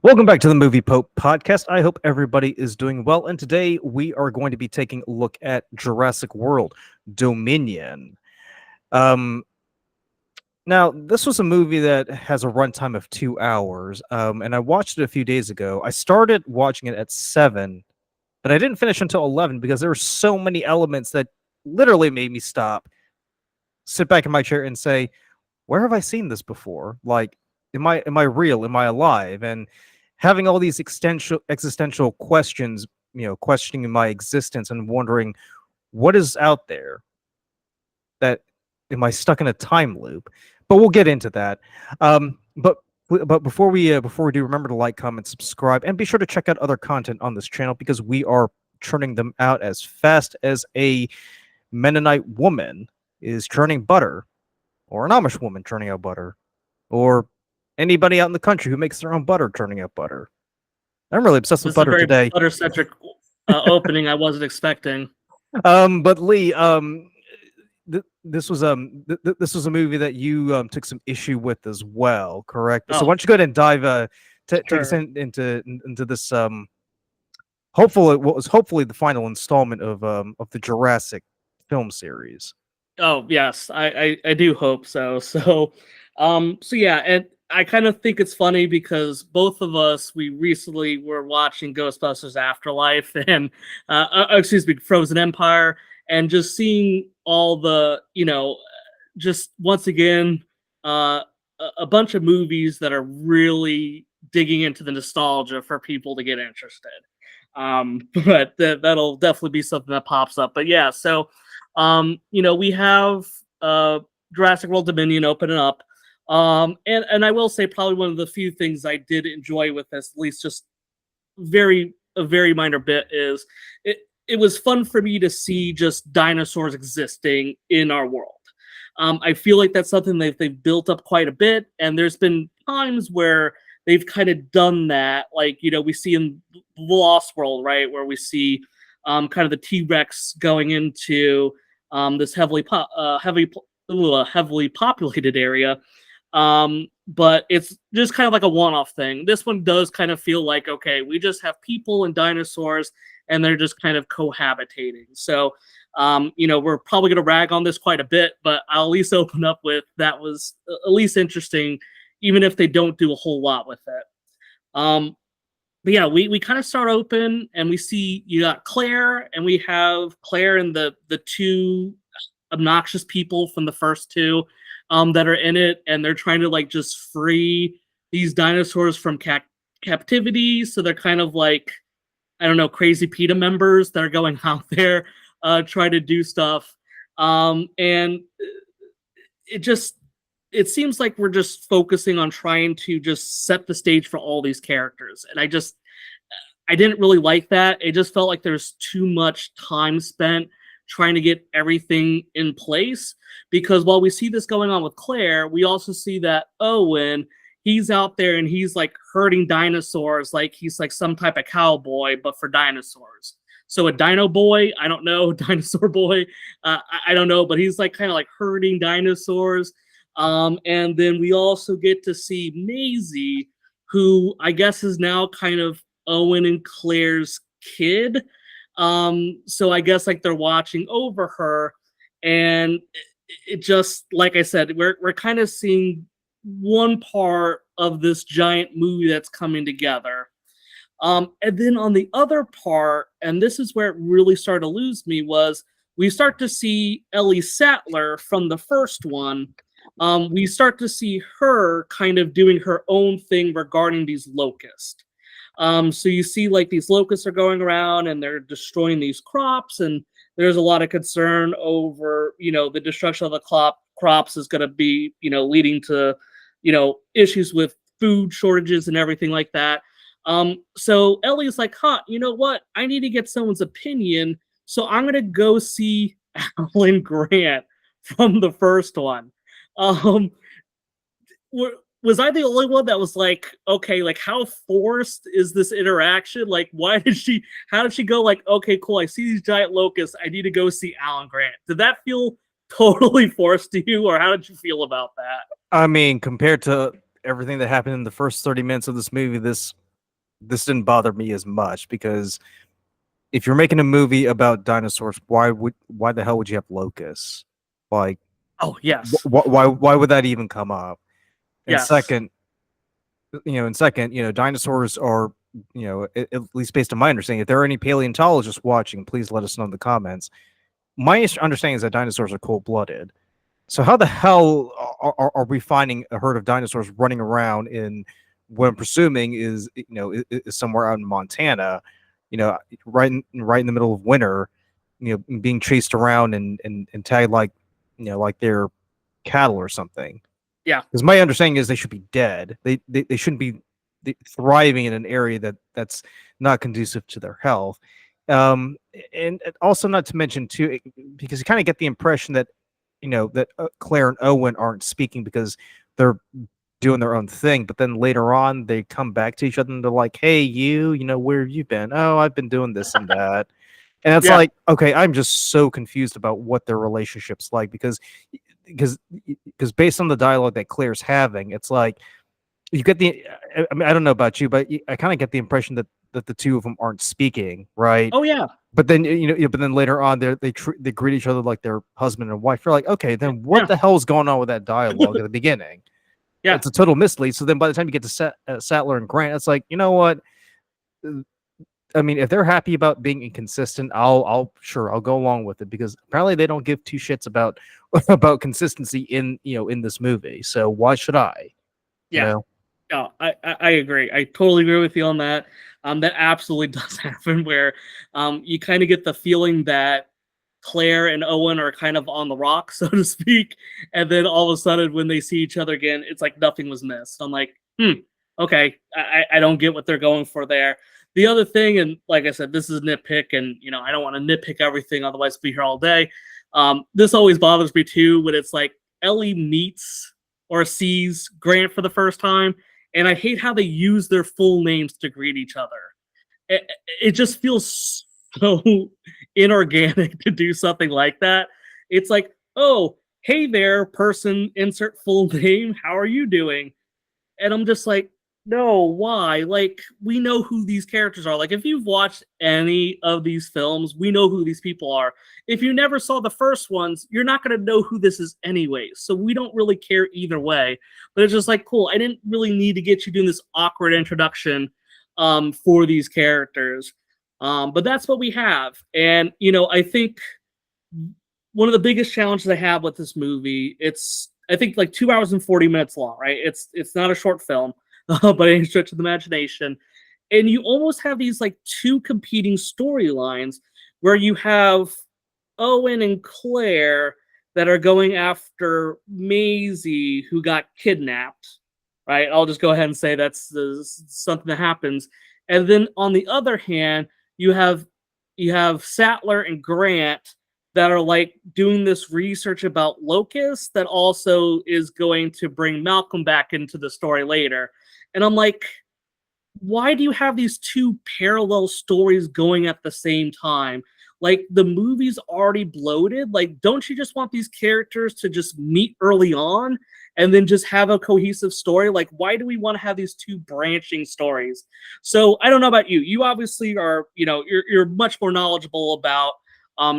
Welcome back to the Movie Pope podcast. I hope everybody is doing well. And today we are going to be taking a look at Jurassic World Dominion. Um, Now, this was a movie that has a runtime of 2 hours. And I watched it a few days ago. I started watching it at 7, but I didn't finish until 11 because there were so many elements that literally made me stop, sit back in my chair, and say, where have I seen this before? Like, am I real? Am I alive? And having all these existential questions, questioning my existence and wondering what is out there. That am I stuck in a time loop? But we'll get into that. But before we do, remember to like, comment, subscribe, and be sure to check out other content on this channel because we are churning them out as fast as a Mennonite woman is churning butter, or an Amish woman churning out butter, or anybody out in the country who makes their own butter churning out butter. I'm really obsessed with This is a butter very today. butter-centric opening I wasn't expecting. But Lee, this was this was a movie that you took some issue with as well, correct? So why don't you go ahead and dive take us into this hopefully what was hopefully the final installment of the Jurassic film series. Oh yes, I do hope so. So yeah, and I kind of think it's funny because both of us we recently were watching Ghostbusters Afterlife and excuse me, Frozen Empire, and just seeing all the just once again a bunch of movies that are really digging into the nostalgia for people to get interested. But that'll definitely be something that pops up. But yeah, so we have Jurassic World Dominion opening up. And I will say probably one of the few things I did enjoy with this, at least just a very minor bit, is it was fun for me to see just dinosaurs existing in our world. I feel like that's something they've built up quite a bit, and there's been times where they've kind of done that, like we see in the Lost World, right, where we see kind of the T-Rex going into this heavily populated area. But it's just kind of like a one-off thing. This one does kind of feel like, okay, we just have people and dinosaurs and they're just kind of cohabitating. So, we're probably going to rag on this quite a bit, but I'll at least open up with that was at least interesting, even if they don't do a whole lot with it. But yeah, we kind of start open and we see you got Claire, and we have Claire and the two obnoxious people from the first two that are in it, and they're trying to like just free these dinosaurs from captivity. So they're kind of like, I don't know, crazy PETA members that are going out there trying to do stuff. And it seems like we're just focusing on trying to just set the stage for all these characters. And I didn't really like that. It just felt like there's too much time spent trying to get everything in place, because while we see this going on with Claire, we also see that Owen, he's out there and he's like herding dinosaurs like he's like some type of cowboy, but for dinosaurs. So a dino boy, I don't know, dinosaur boy, I don't know, but he's like kind of like herding dinosaurs. And then we also get to see Maisie, who I guess is now kind of Owen and Claire's kid. So I guess like they're watching over her, and it just, like I said, we're kind of seeing one part of this giant movie that's coming together. And then on the other part, and this is where it really started to lose me, was we start to see Ellie Sattler from the first one. We start to see her kind of doing her own thing regarding these locusts. So you see like these locusts are going around and they're destroying these crops, and there's a lot of concern over, the destruction of the crops is going to be, leading to, issues with food shortages and everything like that. So Ellie's like, you know what? I need to get someone's opinion. So I'm going to go see Alan Grant from the first one. Was I the only one that was like, okay, like how forced is this interaction? Like, how did she go like, okay, cool, I see these giant locusts, I need to go see Alan Grant? Did that feel totally forced to you, or how did you feel about that? I mean, compared to everything that happened in the first 30 minutes of this movie, this didn't bother me as much because if you're making a movie about dinosaurs, why the hell would you have locusts? Like, Oh yes, why would that even come up? And yes, second, dinosaurs are, at least based on my understanding, if there are any paleontologists watching, please let us know in the comments. My understanding is that dinosaurs are cold-blooded. So how the hell are we finding a herd of dinosaurs running around in what I'm presuming is somewhere out in Montana, right in the middle of winter, being chased around and tagged like they're cattle or something. yeah, Because my understanding is they should be dead. They shouldn't be thriving in an area that's not conducive to their health. And also, not to mention too, because you kind of get the impression that Claire and Owen aren't speaking because they're doing their own thing. But then later on, they come back to each other and they're like, "Hey, where have you been? Oh, I've been doing this and that." And it's yeah. like, okay, I'm just so confused about what their relationship's like because because based on the dialogue that Claire's having, it's like you get I mean, I don't know about you, but I kind of get the impression that the two of them aren't speaking, right? Oh yeah, But then but then later on, they greet each other like they're husband and wife. You're like, okay, then what yeah, the hell's going on with that dialogue at the beginning? yeah, It's a total mislead. So then by the time you get to Sattler and Grant, it's like, you know what? I mean, if they're happy about being inconsistent, I'll go along with it because apparently they don't give two shits about about consistency in this movie. So why should I? You yeah. know? No, I agree. I totally agree with you on that. That absolutely does happen where you kind of get the feeling that Claire and Owen are kind of on the rock, so to speak. And then all of a sudden, when they see each other again, it's like nothing was missed. I'm like, okay, I don't get what they're going for there. The other thing, and like I said, this is nitpick, and I don't want to nitpick everything, otherwise, we'll be here all day. This always bothers me too when it's like Ellie meets or sees Grant for the first time, and I hate how they use their full names to greet each other. It just feels so inorganic to do something like that. It's like, oh, hey there, person, insert full name. How are you doing? And I'm just like, no, why? Like, we know who these characters are. Like, if you've watched any of these films, we know who these people are. If you never saw the first ones, you're not going to know who this is anyway. So we don't really care either way. But it's just like, cool. I didn't really need to get you doing this awkward introduction for these characters. But that's what we have. And, I think one of the biggest challenges I have with this movie, I think like 2 hours and 40 minutes long, right? It's not a short film, by any stretch of the imagination. And you almost have these like two competing storylines where you have Owen and Claire that are going after Maisie, who got kidnapped, right? I'll just go ahead and say that's something that happens. And then on the other hand, you have Sattler and Grant that are like doing this research about Locust that also is going to bring Malcolm back into the story later. And I'm like, why do you have these two parallel stories going at the same time? Like, the movie's already bloated. Like, don't you just want these characters to just meet early on and then just have a cohesive story? Like, why do we want to have these two branching stories? So I don't know about you. You obviously are, you're much more knowledgeable about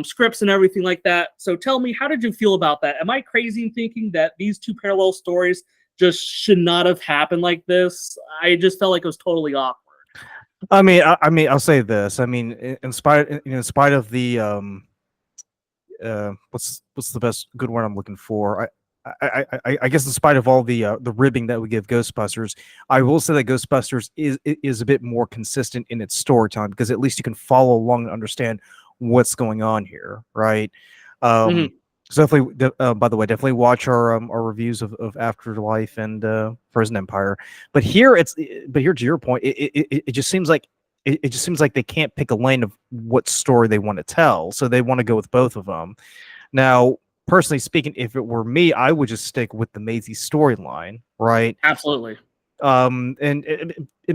scripts and everything like that. So tell me, how did you feel about that? Am I crazy in thinking that these two parallel stories just should not have happened like this? I just felt like it was totally awkward. I mean, I'll say this. I mean, in spite of the what's the best good word I'm looking for? I guess in spite of all the ribbing that we give Ghostbusters, I will say that Ghostbusters is a bit more consistent in its storytelling because at least you can follow along and understand what's going on here, right? Mhm. So definitely, by the way, definitely watch our reviews of Afterlife and Prison Empire. But here to your point, it just seems like it just seems like they can't pick a lane of what story they want to tell, so they want to go with both of them. Now, personally speaking, if it were me, I would just stick with the Maisie storyline, right? Absolutely. And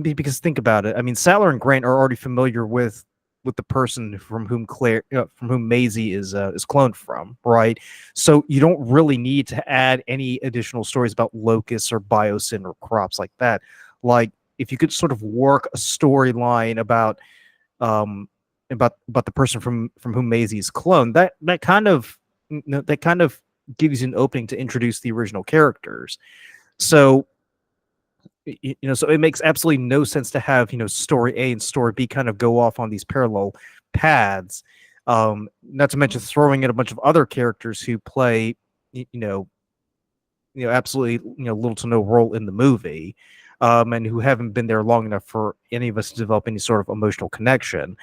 because think about it, I mean, Sattler and Grant are already familiar with with the person from whom Maisie is cloned from, right? So you don't really need to add any additional stories about locusts or biosyn or crops like that. Like if you could sort of work a storyline um about the person from whom Maisie's cloned, that kind of that kind of gives you an opening to introduce the original characters. So so it makes absolutely no sense to have story A and story B kind of go off on these parallel paths. Not to mention throwing in a bunch of other characters who play absolutely little to no role in the movie, and who haven't been there long enough for any of us to develop any sort of emotional connection.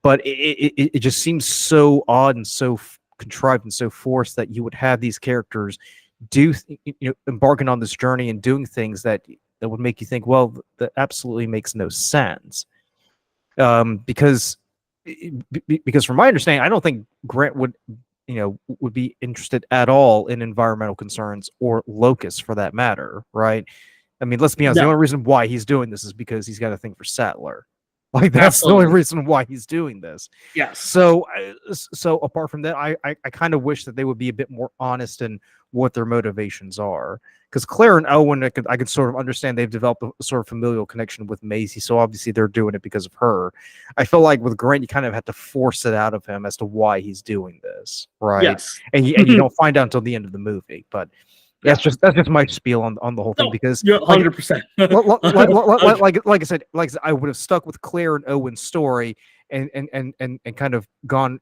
But it just seems so odd and so contrived and so forced that you would have these characters embarking on this journey and doing things that would make you think, well, that absolutely makes no sense. Because from my understanding, I don't think Grant would be interested at all in environmental concerns or locusts for that matter, right? I mean, let's be honest. The No, only reason why he's doing this is because he's got a thing for Sattler. Like that's the only absolutely. reason why he's doing this. Yes. So apart from that, I kind of wish that they would be a bit more honest in what their motivations are. Because Claire and Owen, I could sort of understand they've developed a sort of familial connection with Maisie, so obviously they're doing it because of her. I feel like with Grant, you kind of have to force it out of him as to why he's doing this, right? Yes. And you don't find out until the end of the movie. But Yeah. that's just my spiel on the whole thing, No, because you're like 100%. like I said, I would have stuck with Claire and Owen's story and kind of gone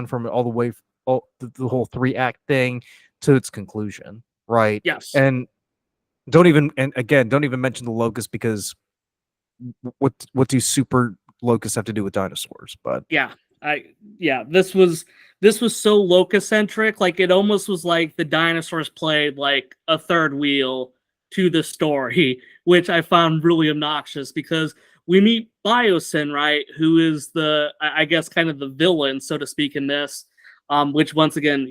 from all the way the whole 3-act thing to its conclusion, right? Yes. And don't even mention the locust, because what do super locusts have to do with dinosaurs? But Yeah. This was so locust centric. Like it almost was like the dinosaurs played like a third wheel to the story, which I found really obnoxious because we meet Biosyn, right, who is I guess kind of the villain, so to speak, in this. Which once again,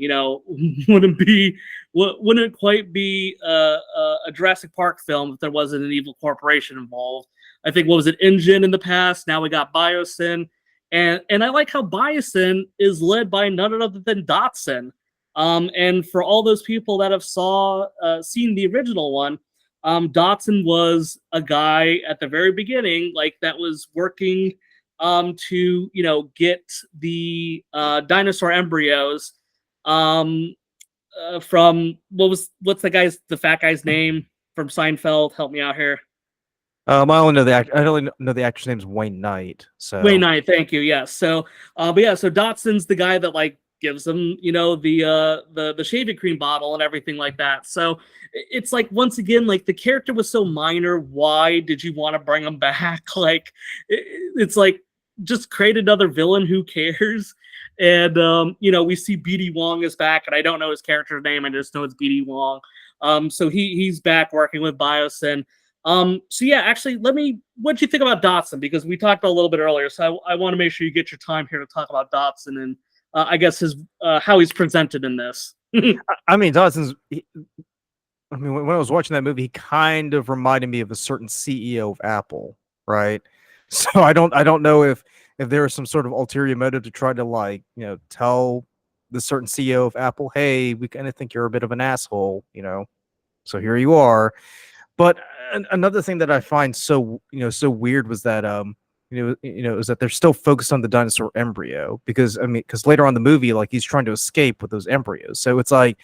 wouldn't quite be a Jurassic Park film if there wasn't an evil corporation involved. I think what was it, InGen in the past? Now we got Biosyn, and I like how Biosyn is led by none other than Dotson. And for all those people that have seen the original one, Dotson was a guy at the very beginning, like that was working to get the dinosaur embryos from what's the fat guy's name from Seinfeld? Help me out here. I only know the actor's name's Wayne Knight. So Wayne Knight, thank you. Yes. So, but yeah, so Dotson's the guy that like gives them, the shaving cream bottle and everything like that. So it's like once again, like the character was so minor. Why did you want to bring him back? Like, it's like just create another villain. Who cares? And we see BD Wong is back, and I don't know his character's name. I just know it's BD Wong. So he's back working with Biosyn. So yeah, actually, what do you think about Dotson? Because we talked a little bit earlier, so I want to make sure you get your time here to talk about Dotson and I guess how he's presented in this. I mean, when I was watching that movie, he kind of reminded me of a certain CEO of Apple, right? So I don't know if there is some sort of ulterior motive to try to tell the certain CEO of Apple, hey, we kind of think you're a bit of an asshole, so here you are. But another thing that I find so weird was that is that they're still focused on the dinosaur embryo, because later on in the movie, like, he's trying to escape with those embryos. So it's like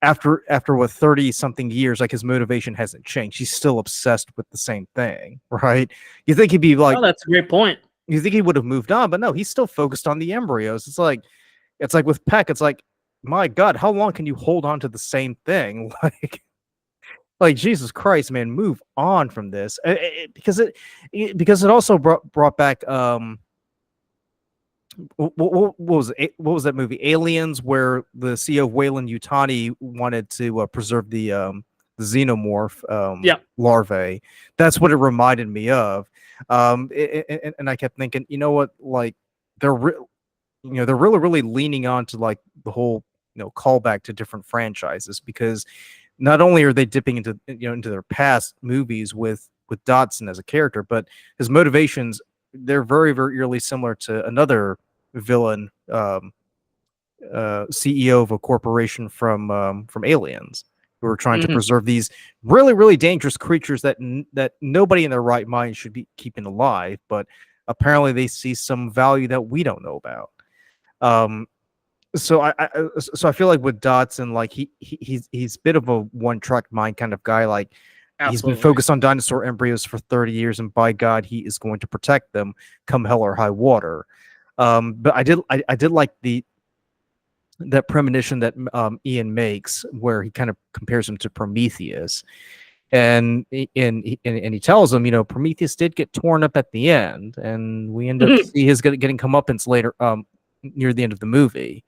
after what 30 something years, like, his motivation hasn't changed. He's still obsessed with the same thing, right? You think he'd be like, oh, that's a great point. You think he would have moved on, but no, he's still focused on the embryos. It's like with Peck, it's like, my God, how long can you hold on to the same thing? Like Jesus Christ, man, move on from this, because it also brought back what was it? What was that movie, Aliens, where the CEO of Weyland Yutani wanted to preserve the xenomorph larvae. That's what it reminded me of, and I kept thinking, you know what, like they're really leaning on to like the whole callback to different franchises, because not only are they dipping into their past movies with Dotson as a character, but his motivations they're very, very eerily similar to another villain, CEO of a corporation from Aliens, who are trying to Mhm. preserve these really, really dangerous creatures that nobody in their right mind should be keeping alive, but apparently they see some value that we don't know about. Um, so I feel like with Dotson, like he's a bit of a one track mind kind of guy. Like he's been Absolutely. focused on dinosaur embryos for 30 years, and by God, he is going to protect them, come hell or high water. But I did like the that premonition that Ian makes, where he kind of compares him to Prometheus, and he tells him, you know, Prometheus did get torn up at the end, and we end up see his getting comeuppance later, near the end of the movie,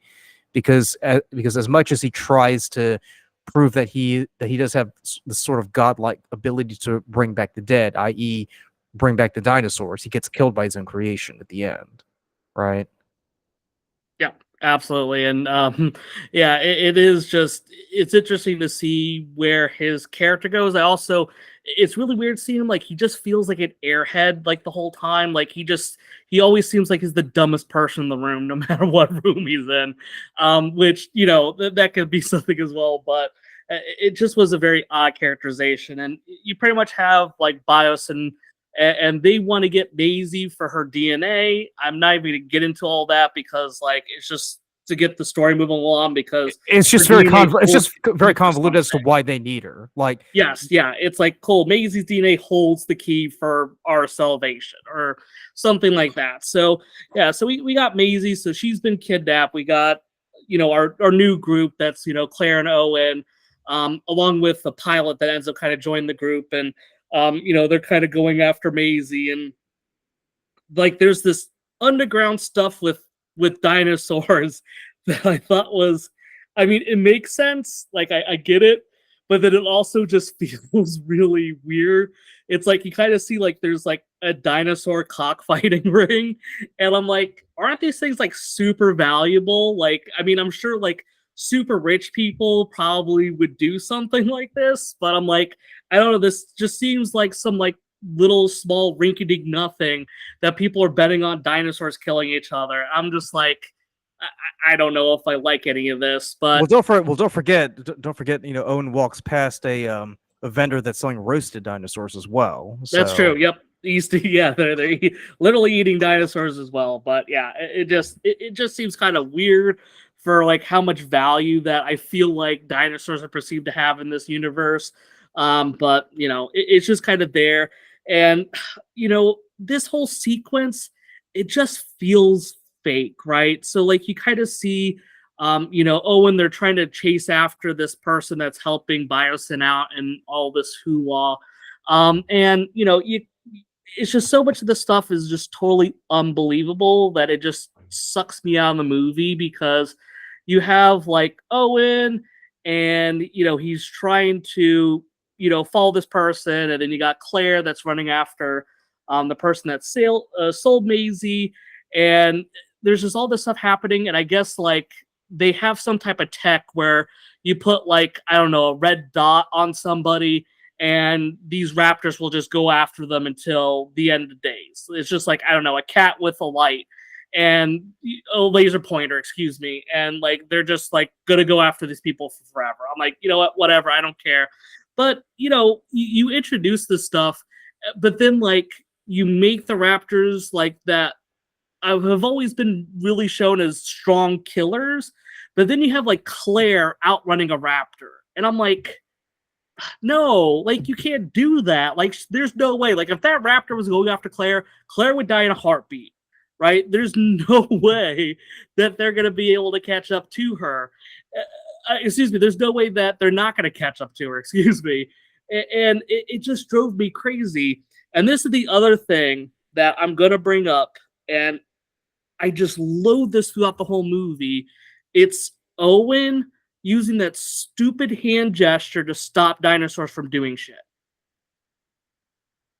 because as much as he tries to prove that he does have the sort of godlike ability to bring back the dead, i.e., bring back the dinosaurs, he gets killed by his own creation at the end, right? Yeah, absolutely. And yeah, it is just it's interesting to see where his character goes. I also it's really weird seeing him like he just feels like an airhead like the whole time. Like he always seems like he's the dumbest person in the room, no matter what room he's in. Which, you know, that could be something as well, but it just was a very odd characterization. And you pretty much have like Bios and they want to get Maisie for her DNA. I'm not even going to get into all that because, like, it's just to get the story moving along because It's her just DNA it's holds just the very key for convoluted as to something. why they need her. Like, Yes, yeah, it's like Cole Maisie's DNA holds the key for our salvation or something like that. So yeah, so we got Maisie, so she's been kidnapped. We got our new group that's Claire and Owen, along with the pilot that ends up kind of joining the group, and they're kind of going after Maisie, and like there's this underground stuff with dinosaurs that I thought was, I mean, it makes sense, like I get it, but then it also just feels really weird. It's like you kind of see like there's like a dinosaur cockfighting ring, and I'm like, aren't these things like super valuable? Like, I mean, I'm sure like super rich people probably would do something like this, but I'm like, I don't know, this just seems like some like little small rinky-dink nothing that people are betting on dinosaurs killing each other. I'm just like, I don't know if I like any of this, but don't forget, you know, Owen walks past a vendor that's selling roasted dinosaurs as well. that's true. So Yep. Yeah, they're literally eating dinosaurs as well. But yeah, it just seems kind of weird for like how much value that I feel like dinosaurs are perceived to have in this universe. But it's just kind of there, and this whole sequence, it just feels fake, right? So like you kind of see Owen, they're trying to chase after this person that's helping Biosyn out and all this hoo-wah. And it's just so much of the stuff is just totally unbelievable that it just sucks me out of the movie because you have like Owen and he's trying to follow this person, and then you got Claire that's running after the person that sold Maisie, and there's just all this stuff happening, and I guess like they have some type of tech where you put like, I don't know, a red dot on somebody and these raptors will just go after them until the end of days. It's just like, I don't know, a cat with a light and a laser pointer, excuse me, and like they're just like gonna go after these people for forever. I'm like, you know what, whatever, I don't care. But you introduce this stuff, but then like you make the raptors like that have always been really shown as strong killers, but then you have like Claire outrunning a raptor, and I'm like, no, like you can't do that. Like, there's no way. Like, if that raptor was going after Claire, Claire would die in a heartbeat, right? There's no way that they're gonna be able to catch up to her. Excuse me. There's no way that they're not gonna catch up to her. Excuse me. And it just drove me crazy. And this is the other thing that I'm gonna bring up, and I just loathe this throughout the whole movie. It's Owen using that stupid hand gesture to stop dinosaurs from doing shit.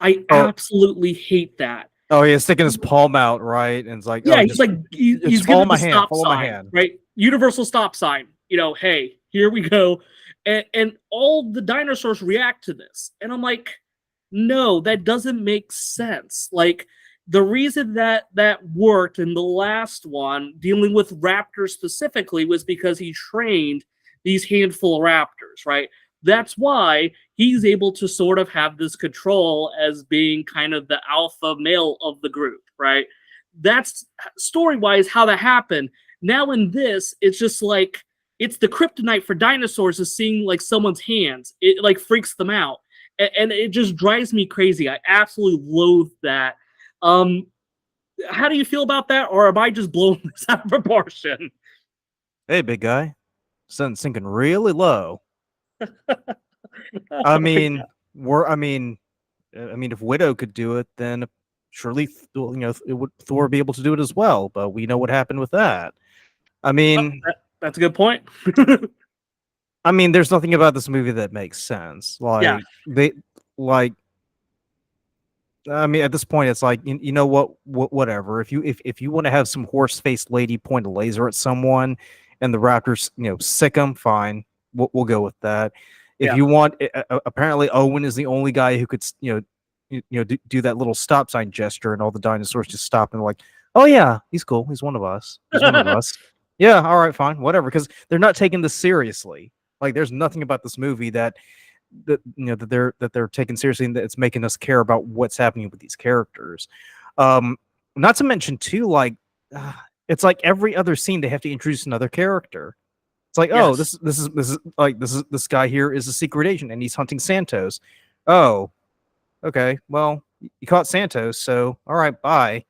I oh absolutely hate that. oh yeah, sticking his palm out, right? And it's like, Yeah, oh, he's just like he's just giving the stop follow my sign, hand. right? Universal stop sign. Hey, here we go. And all the dinosaurs react to this. And I'm like, no, that doesn't make sense. Like, the reason that that worked in the last one, dealing with raptors specifically, was because he trained these handful of raptors, right? That's why he's able to sort of have this control as being kind of the alpha male of the group, right? That's story wise how that happened. Now in this, it's just like it's the kryptonite for dinosaurs is seeing like someone's hands. It like freaks them out, and it just drives me crazy. I absolutely loathe that. Um, how do you feel about that, or am I just blowing this out of proportion? Hey, big guy, sun's sinking really low. Oh I my mean, God. if Widow could do it, then surely, Thor be able to do it as well. But we know what happened with that. I Oh, mean, that's a good point. there's nothing about this movie that makes sense. Yeah. Like, at this point, it's like you know what, whatever. If you want to have some horse faced lady point a laser at someone, and the Raptors, sick them, fine. We'll go with that. If Yeah. you want, apparently Owen is the only guy who could, do that little stop sign gesture, and all the dinosaurs just stop and like, oh yeah, he's cool. He's one of us. He's one of us. Yeah, all right, fine, whatever. Because they're not taking this seriously. Like, there's nothing about this movie that they're taken seriously, and that it's making us care about what's happening with these characters. Um, Not to mention too, like, it's like every other scene they have to introduce another character. It's like, oh, Yes. this guy here is a secret agent and he's hunting Santos. Oh, okay, well, you caught Santos, so all right, bye.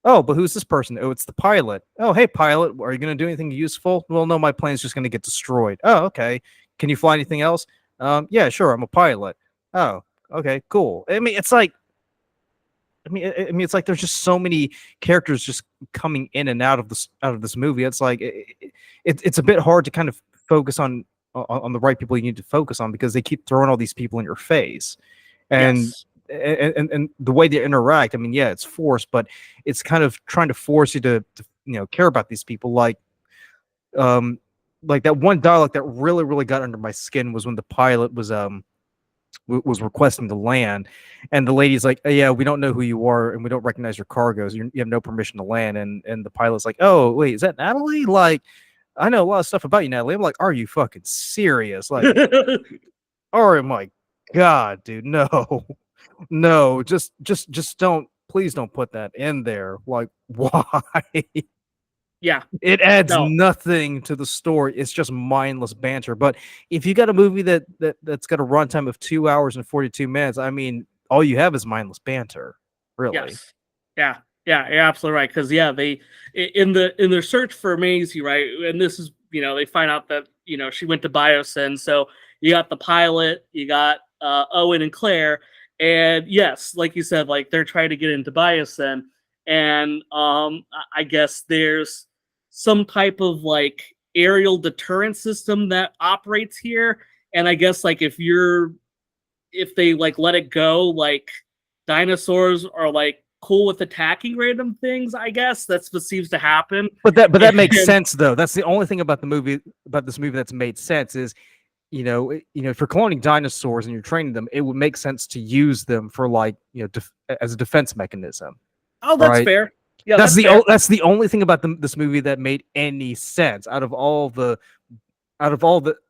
Oh, but who's this person? Oh, it's the pilot. Oh, hey, pilot, are you going to do anything useful? Well, no, my plane's just going to get destroyed. Oh, okay. Can you fly anything else? Yeah, sure, I'm a pilot. Oh, okay, cool. It's like, it's like there's just so many characters just coming in and out of this movie. It's like it's a bit hard to kind of focus on the right people you need to focus on, because they keep throwing all these people in your face, and Yes. and the way they interact. Yeah, it's forced, but it's kind of trying to force you to care about these people. Um like that one dialogue that really got under my skin was when the pilot was requesting to land, and the lady's like, yeah, we don't know who you are and we don't recognize your cargoes. You have no permission to land. And the pilot's like, oh wait, is that Natalie? Like, I know a lot of stuff about you, Natalie. I'm like, are you fucking serious? Like, oh my god, dude, no. No, just don't, please don't put that in there. Like, why? Yeah. It adds No. nothing to the story. It's just mindless banter. But if you got a movie that's got a runtime of 2 hours and 42 minutes, all you have is mindless banter, really. Yes. Yeah. Yeah. You're absolutely right. Because yeah, in their search for Maisie, right? And this is they find out that she went to Biosyn. So you got the pilot, you got Owen and Claire, and yes, like you said, like they're trying to get into Biosyn, and I guess there's some type of like aerial deterrent system that operates here, and I guess like if they like let it go, like dinosaurs are like cool with attacking random things. I guess that's what seems to happen. But that makes And sense, though. That's the only thing about this movie that's made sense is, if you're cloning dinosaurs and you're training them, it would make sense to use them for, like, as a defense mechanism, oh, that's right? fair. Yeah, That's that's the fair. that's the only thing about this movie that made any sense out of all the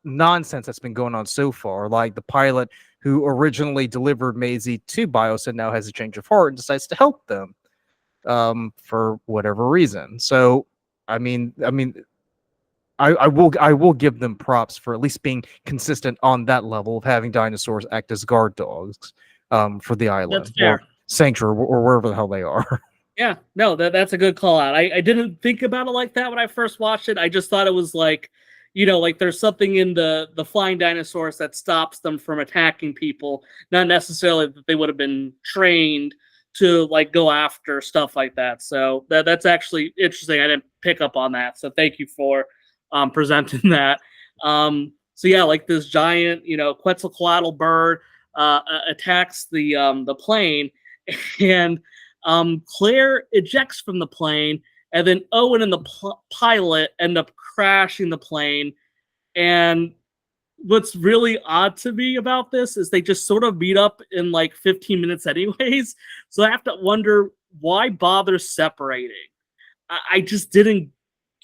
nonsense that's been going on so far. Like the pilot who originally delivered Maisie to Bios and now has a change of heart and decides to help them, for whatever reason. So, I mean, I will give them props for at least being consistent on that level of having dinosaurs act as guard dogs, for the That's island or fair. sanctuary or wherever the hell they are. Yeah, no, that's a good call out. I didn't think about it like that when I first watched it. I just thought it was like, like there's something in the flying dinosaurs that stops them from attacking people, not necessarily that they would have been trained to like go after stuff like that. So that's actually interesting. I didn't pick up on that. So thank you for presenting that. So yeah, like this giant, Quetzalcoatl bird attacks the plane, and Claire ejects from the plane, and then Owen and the pilot end up crashing the plane. And what's really odd to me about this is they just sort of meet up in like 15 minutes anyways. So I have to wonder why bother separating? I just didn't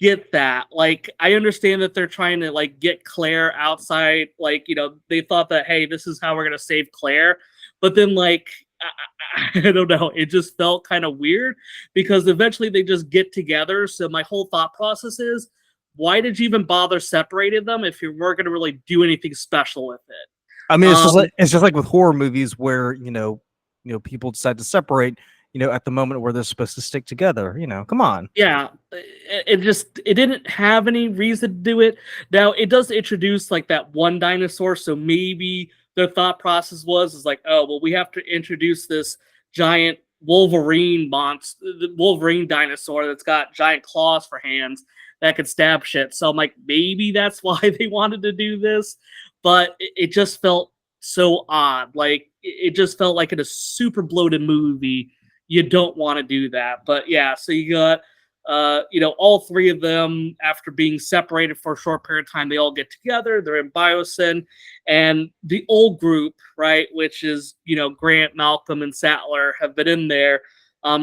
get that. Like, I understand that they're trying to like get Claire outside. Like, they thought that, hey, this is how we're gonna save Claire. But then, like, I don't know. It just felt kind of weird because eventually they just get together. So my whole thought process is, why did you even bother separating them if you weren't gonna really do anything special with it? I mean, Um, it's just like with horror movies where people decide to separate. At the moment where they're supposed to stick together. Come on. yeah, it didn't have any reason to do it. Now it does introduce like that one dinosaur, so maybe their thought process is like, oh well, we have to introduce this giant Wolverine monster, the Wolverine dinosaur that's got giant claws for hands that could stab shit. So I'm like, maybe that's why they wanted to do this, but it just felt so odd. Like it just felt like in a super bloated movie you don't want to do that. But yeah, so you got all three of them after being separated for a short period of time, they all get together, they're in Biosyn, and the old group, right, which is Grant, Malcolm, and Sattler have been in there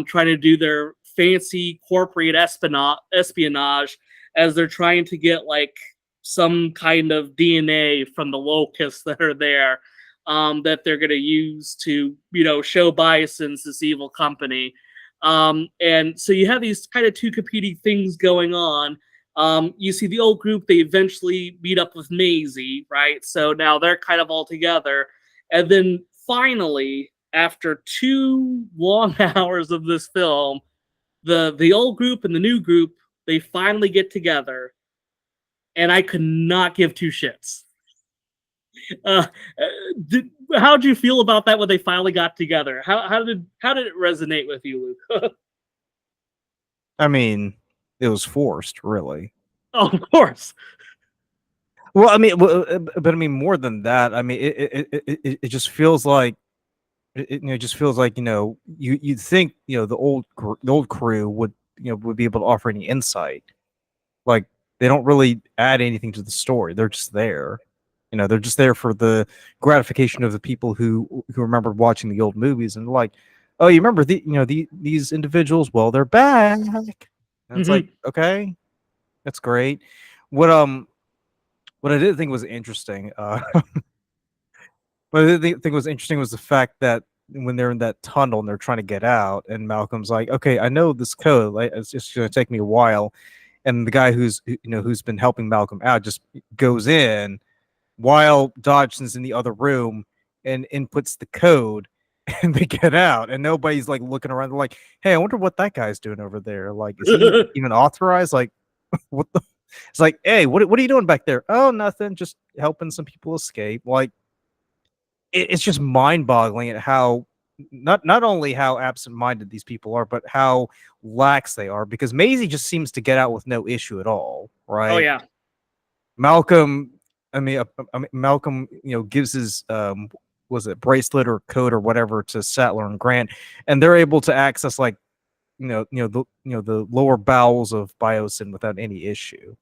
trying to do their fancy corporate espionage as they're trying to get like some kind of DNA from the locusts that are there, that they're going to use to, show Biosyn's this evil company. And so you have these kind of two competing things going on. You see the old group, they eventually meet up with Maisie, right? So now they're kind of all together. And then finally, after 2 long hours of this film, the old group and the new group, they finally get together. And I could not give two shits. Uh, how'd you feel about that when they finally got together? How did it resonate with you, Luke? I mean, it was forced, really. Oh, of course. Well, I mean, but I mean more than that. I mean, it just feels like it just feels like you'd think the old crew would be able to offer any insight. Like they don't really add anything to the story. They're just there. They're just there for the gratification of the people who remembered watching the old movies and like, oh, you remember these individuals? Well, they're back. And it's like, okay, that's great. What what I did think was interesting, what I did think was interesting was the fact that when they're in that tunnel and they're trying to get out, and Malcolm's like, okay, I know this code. Like, it's just going to take me a while. And the guy who's been helping Malcolm out just goes in while Dodgson's in the other room and inputs the code, and they get out, and nobody's like looking around. They're like, hey, I wonder what that guy's doing over there. Like, is he even authorized? Like, what the? It's like, hey, what are you doing back there? Oh, nothing, just helping some people escape. Like, it's just mind-boggling at how not only how absent-minded these people are, but how lax they are. Because Maisie just seems to get out with no issue at all, right? Oh yeah. Malcolm, Malcolm, gives his was it bracelet or code or whatever to Sattler and Grant, and they're able to access like the lower bowels of Biosyn without any issue.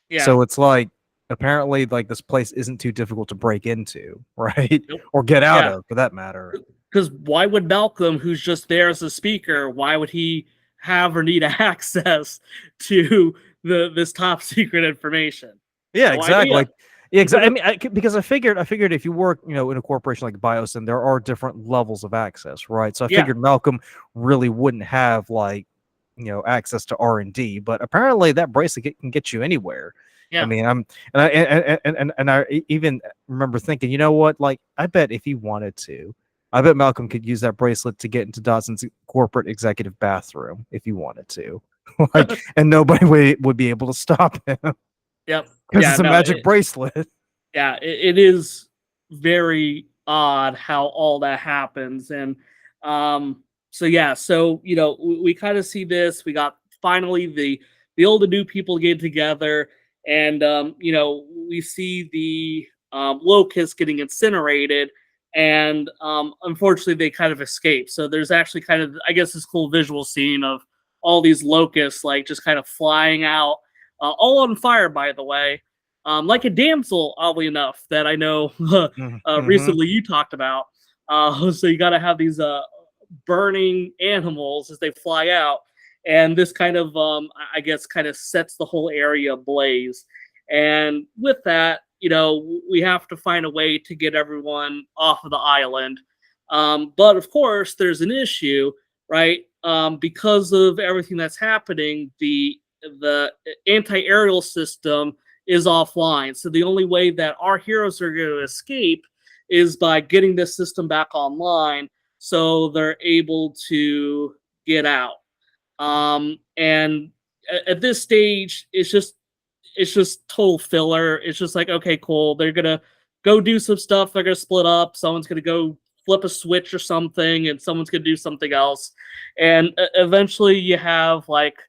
Yeah. So it's like apparently like this place isn't too difficult to break into, right? Nope. Or get out of, for that matter. Because why would Malcolm, who's just there as a speaker, why would he have or need access to this top secret information? Yeah, No exactly. idea. Like, yeah, exactly. I mean, because I figured if you work, in a corporation like Biosyn, there are different levels of access, right? So I figured Malcolm really wouldn't have like, access to R&D, but apparently that bracelet can get you anywhere. Yeah. I mean, I even remember thinking, you know what? Like, I bet if he wanted to, I bet Malcolm could use that bracelet to get into Dodson's corporate executive bathroom if he wanted to, like, and nobody would be able to stop him. Yep. Because it's a magic bracelet. Yeah, it is very odd how all that happens. And so we kind of see this. We got finally the old and new people get together, and we see the Locust getting incinerated, and unfortunately they kind of escape. So there's actually kind of, I guess, this cool visual scene of all these locusts like just kind of flying out, all on fire, by the way. Like a damsel, oddly enough, that I know recently you talked about. So you got to have these burning animals as they fly out, and this kind of I guess kind of sets the whole area ablaze. And with that, we have to find a way to get everyone off of the island. But of course, there's an issue, right? Because of everything that's happening, the anti-aerial system is offline. So the only way that our heroes are going to escape is by getting this system back online, so they're able to get out. And at this stage, it's just total filler. It's just like, okay, cool. They're gonna go do some stuff. They're gonna split up. Someone's gonna go flip a switch or something, and someone's gonna do something else. And eventually, you have like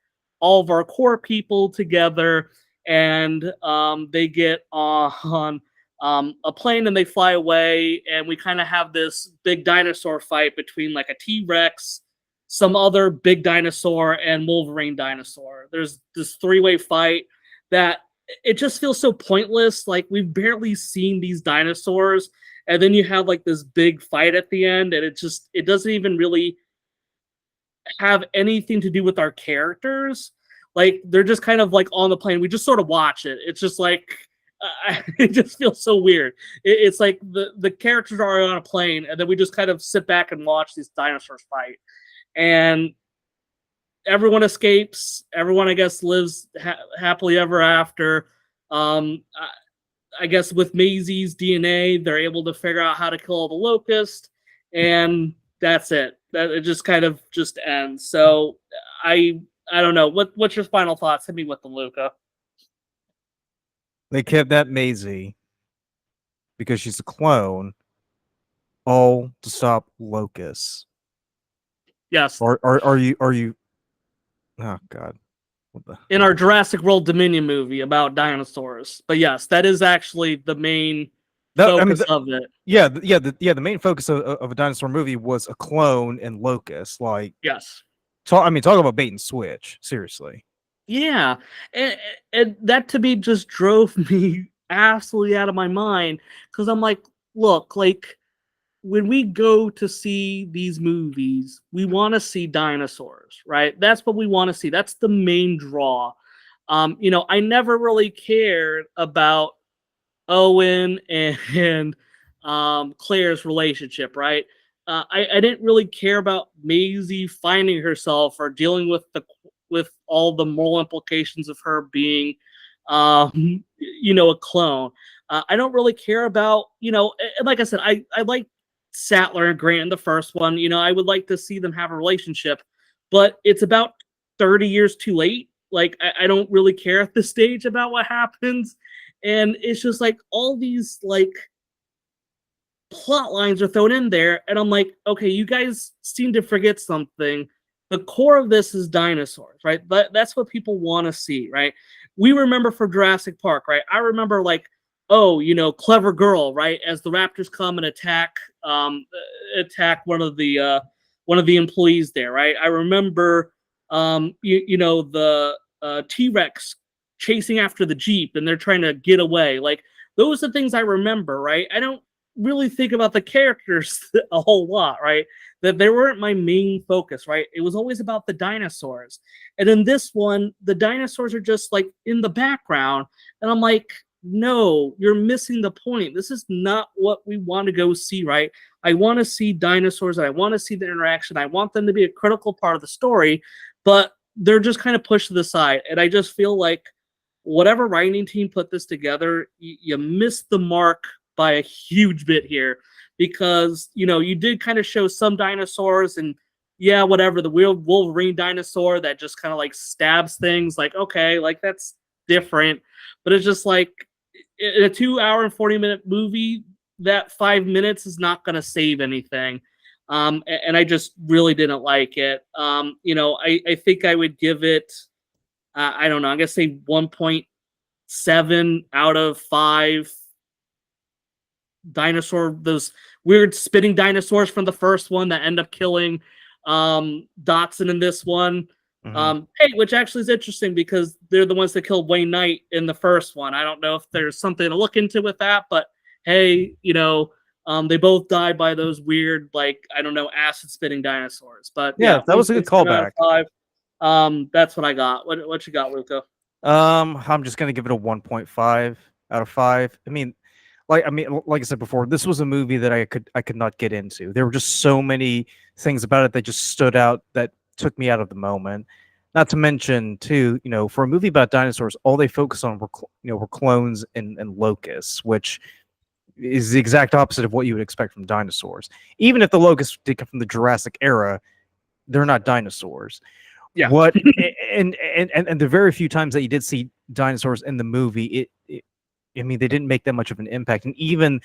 all of our core people together, and they get on a plane and they fly away. And we kind of have this big dinosaur fight between like a T-Rex, some other big dinosaur, and Wolverine dinosaur. There's this three-way fight that it just feels so pointless. Like, we've barely seen these dinosaurs, and then you have like this big fight at the end, and it doesn't even really have anything to do with our characters. Like, they're just kind of like on the plane. We just sort of watch it. It's just like it just feels so weird. It's like the characters are on a plane, and then we just kind of sit back and watch these dinosaurs fight. And everyone escapes. Everyone, I guess, lives happily ever after. I guess with Maisie's DNA, they're able to figure out how to kill the Locust, and that's it. That it just kind of just ends. So I don't know. What's your final thoughts? Hit me with the Luca. They kept that Maisie because she's a clone, all to stop Locust. Yes. Or are you? Oh God! In our Jurassic World Dominion movie about dinosaurs, but yes, that is actually the main focus of it. Yeah, the main focus of a dinosaur movie was a clone and Locust. Like, yes, talk about bait and switch. Seriously. Yeah, and that to me just drove me absolutely out of my mind, because I'm like, look, like, when we go to see these movies, we want to see dinosaurs, right? That's what we want to see. That's the main draw. I never really cared about Owen and Claire's relationship, right? I didn't really care about Maisie finding herself or dealing with all the moral implications of her being, a clone. I don't really care about, and like I said, I like Sattler and Grant in the first one. I would like to see them have a relationship, but it's about 30 years too late. Like, I don't really care at this stage about what happens. And it's just like all these like plot lines are thrown in there, and I'm like, okay, you guys seem to forget something. The core of this is dinosaurs, right? That's what people want to see, right? We remember for Jurassic Park, right? I remember like, oh, clever girl, right? As the raptors come and attack one of the employees there, right? I remember the T-Rex chasing after the Jeep, and they're trying to get away. Like, those are things I remember, right? I don't really think about the characters a whole lot, right? That they weren't my main focus, right? It was always about the dinosaurs. And in this one, the dinosaurs are just like in the background. And I'm like, no, you're missing the point. This is not what we want to go see, right? I want to see dinosaurs, and I want to see the interaction. I want them to be a critical part of the story, but they're just kind of pushed to the side. And I just feel like whatever writing team put this together, you missed the mark by a huge bit here, because you did kind of show some dinosaurs, and yeah, whatever, the weird Wolverine dinosaur that just kind of like stabs things, like, okay, like, that's different. But it's just like, in a 2 hour and 40-minute movie, that 5 minutes is not going to save anything. And I just really didn't like it. I think I would give it, I don't know, I'm going to say 1.7 out of 5 those weird spitting dinosaurs from the first one that end up killing Dotson in this one. Hey, which actually is interesting, because they're the ones that killed Wayne Knight in the first one. I don't know if there's something to look into with that, but hey, They both died by those weird, like, I don't know, acid spitting dinosaurs. But Yeah, that was a good 1.7 out of callback. 5. That's what I got. What you got, Luca? I'm just gonna give it a 1.5 out of 5. Like I said before, this was a movie that I could not get into. There were just so many things about it that just stood out that took me out of the moment. Not to mention, too, for a movie about dinosaurs, all they focus on were clones and locusts, which is the exact opposite of what you would expect from dinosaurs. Even if the locusts did come from the Jurassic era, they're not dinosaurs. Yeah. What and the very few times that you did see dinosaurs in the movie, I mean, they didn't make that much of an impact. And even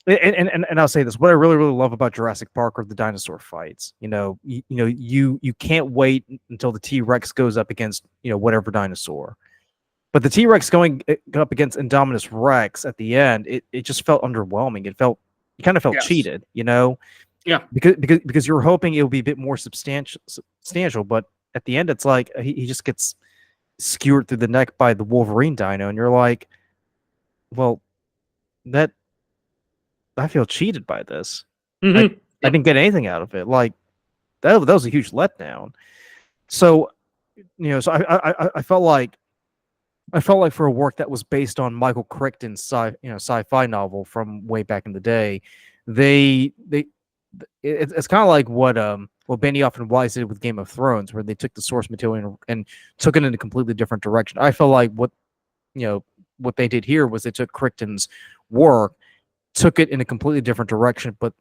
and I'll say this: what I really really love about Jurassic Park are the dinosaur fights. You can't wait until the T-Rex goes up against whatever dinosaur. But the T-Rex going up against Indominus Rex at the end, it just felt underwhelming. You kind of felt Yes. cheated, Yeah. because you were hoping it would be a bit more substantial, but at the end it's like he just gets skewered through the neck by the Wolverine dino, and you're like, well, that I feel cheated by this. I didn't get anything out of it. Like that was a huge letdown. So I felt like for a work that was based on Michael Crichton's sci-fi novel from way back in the day, it's kind of like what Benioff and Weiss did with Game of Thrones, where they took the source material and took it in a completely different direction. I felt like what they did here was they took Crichton's work, took it in a completely different direction, but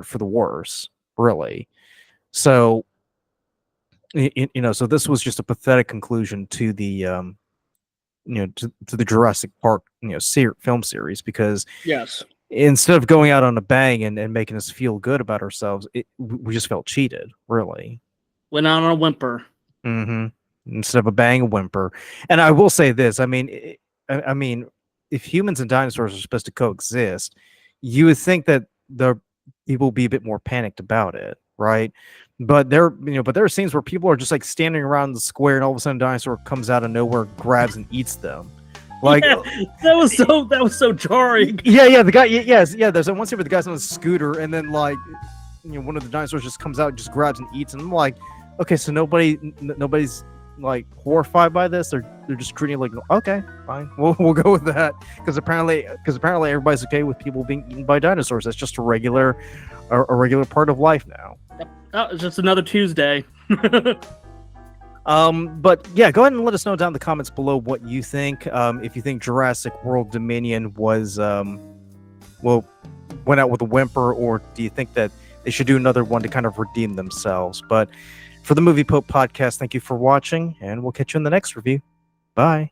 for the worse, really. So so this was just a pathetic conclusion to the to the Jurassic Park film series, because Yes. instead of going out on a bang and making us feel good about ourselves, we just felt cheated, really. Went out on a whimper. Mm-hmm. Instead of a bang, a whimper. And I will say this: I mean, if humans and dinosaurs are supposed to coexist, you would think that the people would be a bit more panicked about it, right? But there are scenes where people are just like standing around the square, and all of a sudden, a dinosaur comes out of nowhere, grabs and eats them. Like that was so jarring. Yeah. The guy, yes, yeah. There's one scene where the guy's on a scooter, and then like, one of the dinosaurs just comes out, and just grabs and eats, and I'm like, okay, so nobody's like horrified by this. They're just treating it like, okay, fine, we'll go with that, because apparently everybody's okay with people being eaten by dinosaurs. That's just a regular part of life now. Oh, it's just another Tuesday. But yeah, go ahead and let us know down in the comments below what you think. If you think Jurassic World Dominion was went out with a whimper, or do you think that they should do another one to kind of redeem themselves? But for the Movie Pope podcast, thank you for watching, and we'll catch you in the next review. Bye.